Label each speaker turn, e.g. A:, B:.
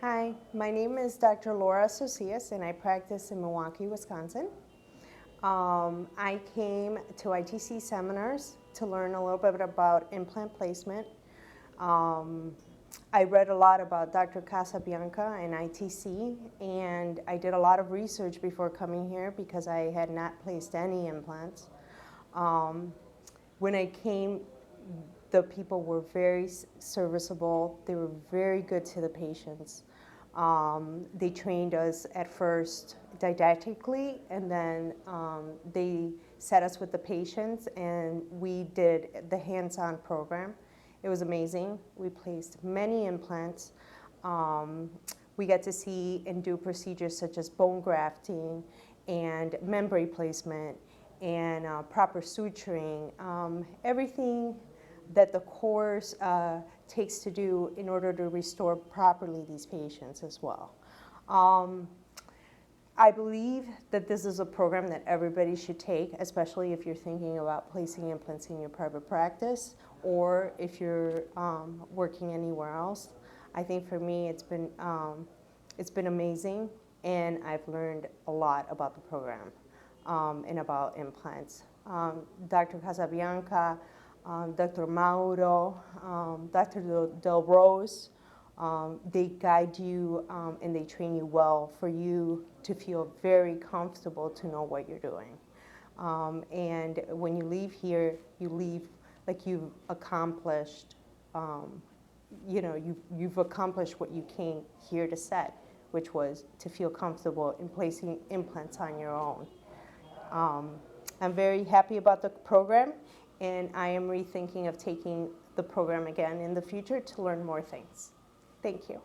A: Hi, my name is Dr. Laura Socias and I practice in Milwaukee, Wisconsin. I came to ITC Seminars to learn a little bit about implant placement. I read a lot about Dr. Casabianca and ITC, and I did a lot of research before coming here because I had not placed any implants. When I came, the people were very serviceable. They were very good to the patients. They trained us at first didactically, and then they set us with the patients, and we did the hands-on program. It was amazing. We placed many implants. We got to see and do procedures such as bone grafting and membrane placement and proper suturing, everything that the course takes to do in order to restore properly these patients as well. I believe that this is a program that everybody should take, especially if you're thinking about placing implants in your private practice or if you're working anywhere else. I think for me it's been amazing, and I've learned a lot about the program and about implants. Dr. Casabianca, Dr. Mauro, Dr. Del Rose, they guide you and they train you well for you to feel very comfortable to know what you're doing. And when you leave here, you leave like you've accomplished, you've accomplished what you came here to set, which was to feel comfortable in placing implants on your own. I'm very happy about the program, and I am rethinking of taking the program again in the future to learn more things. Thank you.